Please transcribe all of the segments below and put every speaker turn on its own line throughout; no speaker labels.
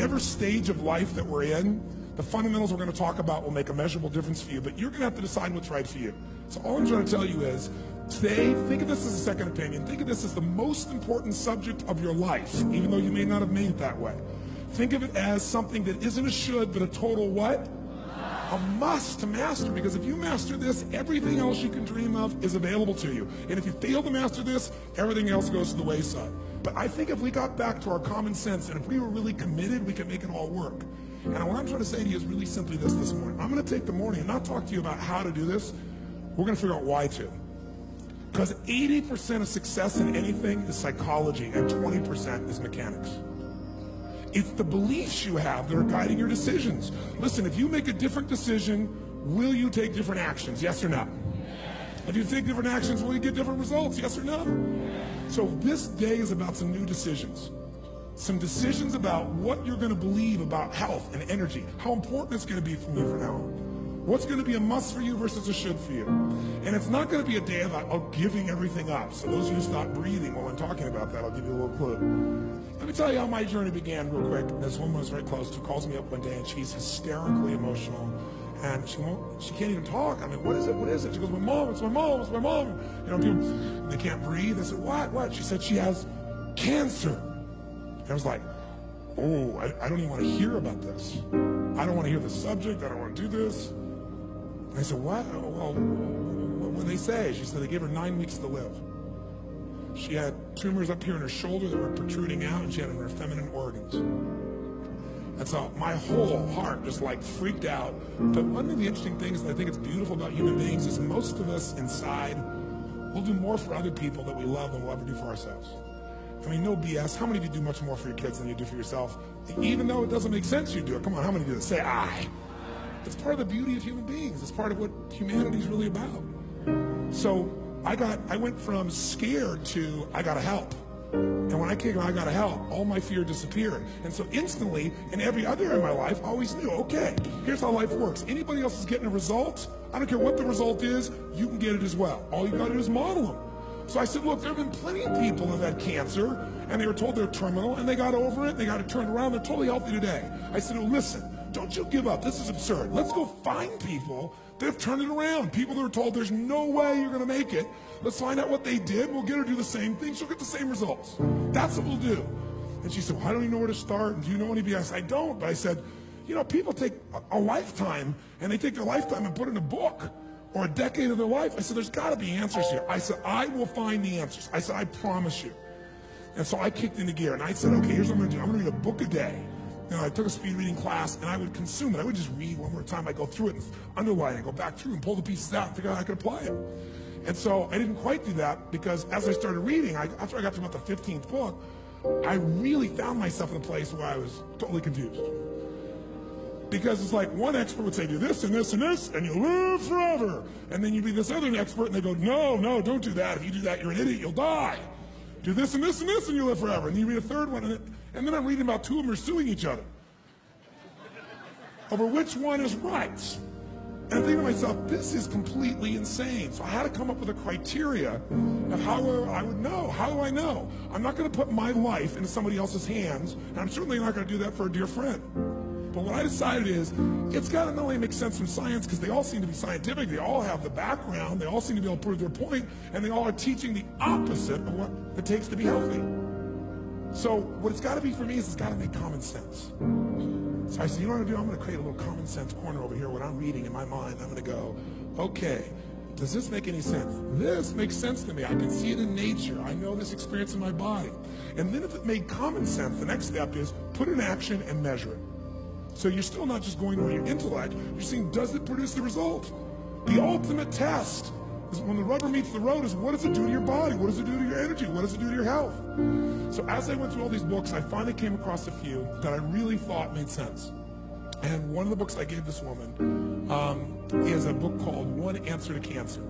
whatever stage of life that we're in, the fundamentals we're going to talk about will make a measurable difference for you, but you're going to have to decide what's right for you. So all I'm trying to tell you is, today, think of this as a second opinion. Think of this as the most important subject of your life, even though you may not have made it that way. Think of it as something that isn't a should, but a total what? A must to master, because if you master this, everything else you can dream of is available to you. And if you fail to master this, everything else goes to the wayside. But I think if we got back to our common sense, and if we were really committed, we could make it all work. And what I'm trying to say to you is really simply this morning. I'm going to take the morning and not talk to you about how to do this. We're going to figure out why to. Because 80% of success in anything is psychology, and 20% is mechanics. It's the beliefs you have that are guiding your decisions. Listen, if you make a different decision, will you take different actions? Yes or no? If you take different actions, will you get different results? Yes or no? So this day is about some new decisions. Some decisions about what you're going to believe about health and energy, how important it's going to be from you from now on. What's going to be a must for you versus a should for you. And it's not going to be a day about giving everything up. So those of you who stop breathing while I'm talking about that, I'll give you a little clue. Let me tell you how my journey began real quick. This woman was very close who calls me up one day, and she's hysterically emotional. And she can't even talk. I mean, what is it? What is it? She goes, my mom, it's my mom, it's my mom. You know, people, they can't breathe. I said, what? She said she has cancer. And I was like, oh, I don't even want to hear about this. I don't want to hear the subject. I don't want to do this. And I said, what? Well, what did they say? She said they gave her 9 weeks to live. She had tumors up here in her shoulder that were protruding out, and she had in her feminine organs. And so my whole heart just like freaked out. But one of the interesting things that I think is beautiful about human beings is most of us inside will do more for other people that we love than we'll ever do for ourselves. I mean, no BS. How many of you do much more for your kids than you do for yourself? Even though it doesn't make sense, you do it. Come on, how many do this? Say, I. It's part of the beauty of human beings. It's part of what humanity is really about. So I went from scared to I gotta help. And when I came, I gotta help, all my fear disappeared. And so instantly, in every other area of my life, I always knew, okay, here's how life works. Anybody else is getting a result, I don't care what the result is, you can get it as well. All you gotta do is model them. So I said, look, there have been plenty of people who have had cancer, and they were told they're terminal, and they got over it, they got it turned around, they're totally healthy today. I said, well, listen, don't you give up. This is absurd. Let's go find people that have turned it around. People that are told there's no way you're going to make it. Let's find out what they did. We'll get her to do the same thing. She'll get the same results. That's what we'll do. And she said, well, I don't even know where to start. And do you know anybody? I said, I don't. But I said, you know, people take a lifetime, and they take their lifetime and put it in a book or a decade of their life. I said, there's got to be answers here. I said, I will find the answers. I said, I promise you. And so I kicked into gear, and I said, okay, here's what I'm going to do. I'm going to read a book a day. You know, I took a speed reading class, and I would consume it. I would just read one more time. I'd go through it and underline it, go back through and pull the pieces out and figure out how I could apply it. And so I didn't quite do that because as I started reading, after I got to about the 15th book, I really found myself in a place where I was totally confused. Because it's like one expert would say, do this and this and this, and you'll live forever. And then you'd be this other expert, and they go, no, don't do that. If you do that, you're an idiot, you'll die. Do this and this and this, and you'll live forever. And you read a third one, and then I'm reading about two of them are suing each other over which one is right. And I'm thinking to myself, this is completely insane. So I had to come up with a criteria of how I would know. How do I know? I'm not going to put my life into somebody else's hands, and I'm certainly not going to do that for a dear friend. But what I decided is, it's got to not only make sense from science, because they all seem to be scientific, they all have the background, they all seem to be able to prove their point, and they all are teaching the opposite of what it takes to be healthy. So what it's got to be for me is it's got to make common sense. So I said, you know what I'm going to do? I'm going to create a little common sense corner over here. What I'm reading in my mind, I'm going to go, okay, does this make any sense? This makes sense to me. I can see it in nature. I know this experience in my body. And then if it made common sense, the next step is put it in action and measure it. So you're still not just going over your intellect. You're seeing, does it produce the result? The ultimate test is when the rubber meets the road is, what does it do to your body? What does it do to your energy? What does it do to your health? So as I went through all these books, I finally came across a few that I really thought made sense. And one of the books I gave this woman is a book called One Answer to Cancer.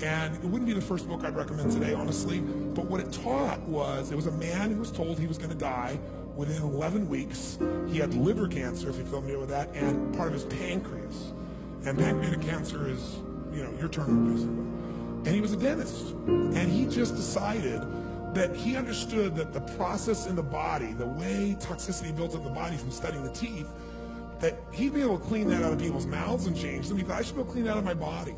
And it wouldn't be the first book I'd recommend today, honestly, but what it taught was, it was a man who was told he was going to die within 11 weeks. He had liver cancer, if you're familiar with that, and part of his pancreas. And pancreatic cancer is, you know, your term. And he was a dentist. And he just decided that he understood that the process in the body, the way toxicity builds up the body from studying the teeth, that he'd be able to clean that out of people's mouths and change them. He thought, I should be able to clean that out of my body.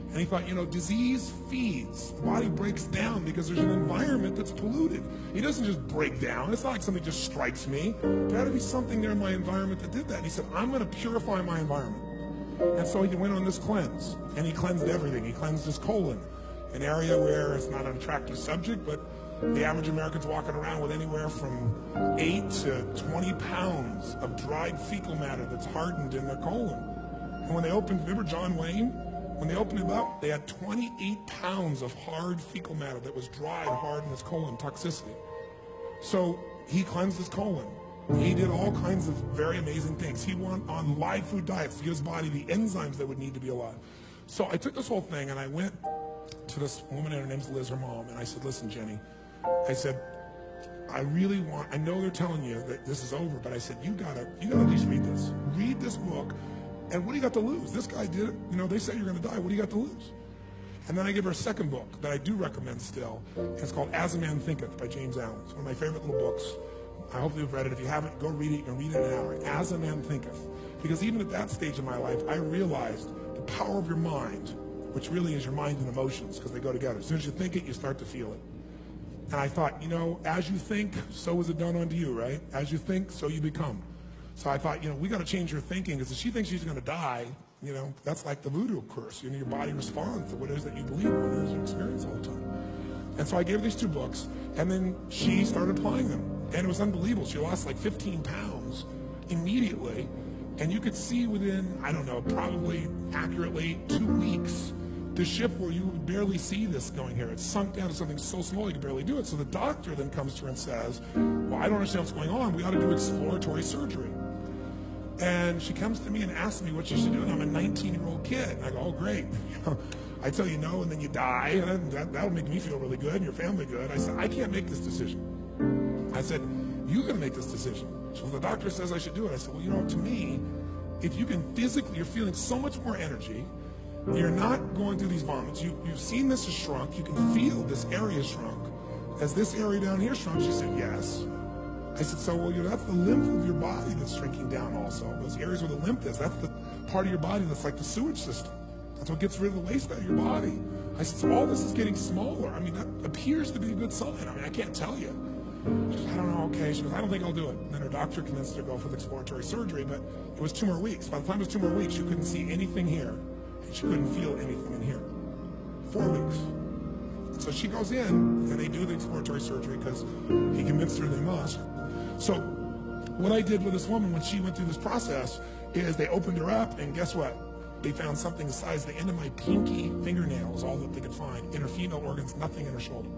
And he thought, you know, disease feeds. The body breaks down because there's an environment that's polluted. He doesn't just break down. It's not like something just strikes me. There had to be something there in my environment that did that. And he said, I'm going to purify my environment. And so he went on this cleanse, and he cleansed everything. He cleansed his colon, an area where it's not an attractive subject, but the average American's walking around with anywhere from 8 to 20 pounds of dried fecal matter that's hardened in their colon. And when they opened, remember John Wayne? When they opened him up, they had 28 pounds of hard fecal matter that was dried hard in his colon, toxicity. So he cleansed his colon. He did all kinds of very amazing things. He went on live food diets to give his body the enzymes that would need to be alive. So I took this whole thing and I went to this woman, and her name's Liz, her mom, and I said, listen, Jenny, I said, I really want, I know they're telling you that this is over, but I said, you gotta at least read this. Read this book, and what do you got to lose? This guy did it. You know, they said you're gonna die. What do you got to lose? And then I give her a second book that I do recommend still. It's called As a Man Thinketh by James Allen. It's one of my favorite little books. I hope you've read it. If you haven't, go read it. You can read it in an hour. As a Man Thinketh. Because even at that stage of my life, I realized the power of your mind, which really is your mind and emotions, because they go together. As soon as you think it, you start to feel it. And I thought, you know, as you think, so is it done unto you, right? As you think, so you become. So I thought, you know, we got to change her thinking, because if she thinks she's going to die, you know, that's like the voodoo curse. You know, your body responds to what it is that you believe, what it is you experience all the time. And so I gave her these 2 books, and then she started applying them. And it was unbelievable. She lost like 15 pounds immediately. And you could see within, I don't know, probably accurately 2 weeks, the shift where you would barely see this going here. It sunk down to something so small you could barely do it. So the doctor then comes to her and says, well, I don't understand what's going on. We ought to do exploratory surgery. And she comes to me and asks me what she should do. And I'm a 19-year-old kid. And I go, oh, great. I tell you no, and then you die. And that'll make me feel really good and your family good. I said, I can't make this decision. I said, you got to make this decision. So the doctor says I should do it. I said, well, you know, to me, if you can physically, you're feeling so much more energy, you're not going through these vomits. You've seen this has shrunk. You can feel this area shrunk. Has this area down here shrunk? She said, yes. I said, so, well, you know, that's the lymph of your body that's shrinking down also. Those areas where the lymph is, that's the part of your body that's like the sewage system. That's what gets rid of the waste out of your body. I said, so all this is getting smaller. I mean, that appears to be a good sign. I mean, I can't tell you. She goes, I don't know, okay. She goes, I don't think I'll do it. And then her doctor convinced her to go for the exploratory surgery, but it was 2 more weeks. By the time it was 2 more weeks, you couldn't see anything here, and she couldn't feel anything in here. 4 weeks. So she goes in, and they do the exploratory surgery because he convinced her they must. So what I did with this woman when she went through this process is they opened her up, and guess what? They found something the size of the end of my pinky fingernail is all that they could find. In her female organs, nothing in her shoulder.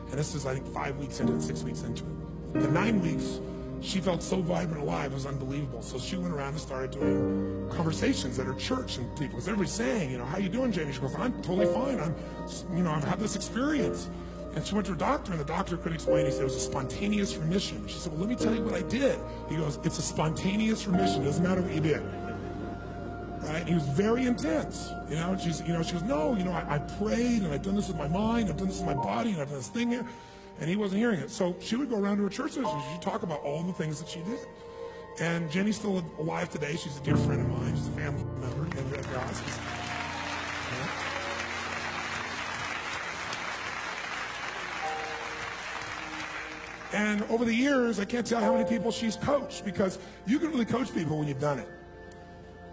And this is, I think, 5 weeks into it, 6 weeks into it. In 9 weeks, she felt so vibrant alive, it was unbelievable. So she went around and started doing conversations at her church, and people, because everybody's saying, you know, how you doing, Jamie? She goes, I'm totally fine. I've had this experience. And she went to her doctor, and the doctor couldn't explain. He said it was a spontaneous remission. She said, well, let me tell you what I did. He goes, it's a spontaneous remission. It doesn't matter what you did. Right? And he was very intense. She goes, no, I prayed, and I've done this with my mind, I've done this with my body, and I've done this thing here. And he wasn't hearing it. So she would go around to her church and she'd talk about all the things that she did. And Jenny's still alive today. She's a dear friend of mine. She's a family member. And And over the years, I can't tell how many people she's coached, because you can really coach people when you've done it.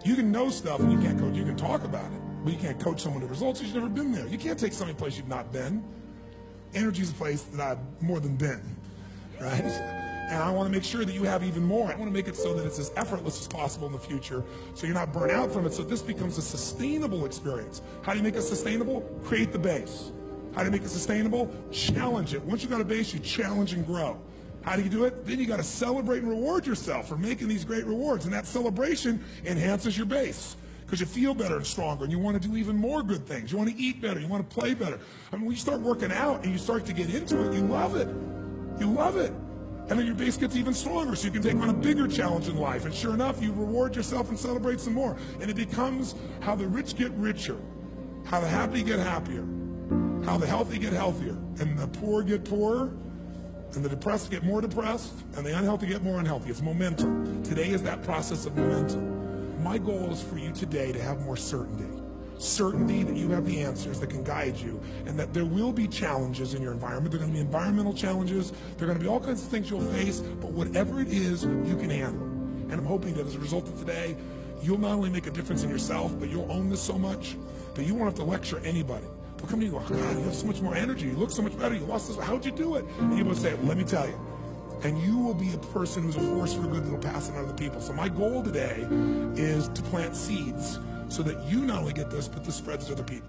You can know stuff and you can't coach. You can talk about it, but you can't coach someone to results because you've never been there. You can't take somebody place you've not been. Energy is a place that I've more than been, right? And I want to make sure that you have even more. I want to make it so that it's as effortless as possible in the future, so you're not burnt out from it, so this becomes a sustainable experience. How do you make it sustainable? Create the base. How do you make it sustainable? Challenge it. Once you got a base, you challenge and grow. How do you do it? Then you got to celebrate and reward yourself for making these great rewards, and that celebration enhances your base, because you feel better and stronger, and you want to do even more good things. You want to eat better. You want to play better. I mean, when you start working out and you start to get into it, you love it. You love it. And then your base gets even stronger, so you can take on a bigger challenge in life. And sure enough, you reward yourself and celebrate some more. And it becomes how the rich get richer, how the happy get happier. how the healthy get healthier, and the poor get poorer, and the depressed get more depressed, and the unhealthy get more unhealthy. It's momentum. Today is that process of momentum. My goal is for you today to have more certainty. Certainty that you have the answers that can guide you, and that there will be challenges in your environment. There are going to be environmental challenges. There are going to be all kinds of things you'll face, but whatever it is, you can handle. And I'm hoping that as a result of today, you'll not only make a difference in yourself, but you'll own this so much that you won't have to lecture anybody. They'll come to you and go, God, you have so much more energy. You look so much better. You lost this. How'd you do it? And you will say, let me tell you. And you will be a person who's a force for good that will pass it on to other people. So my goal today is to plant seeds so that you not only get this, but this spreads to other people.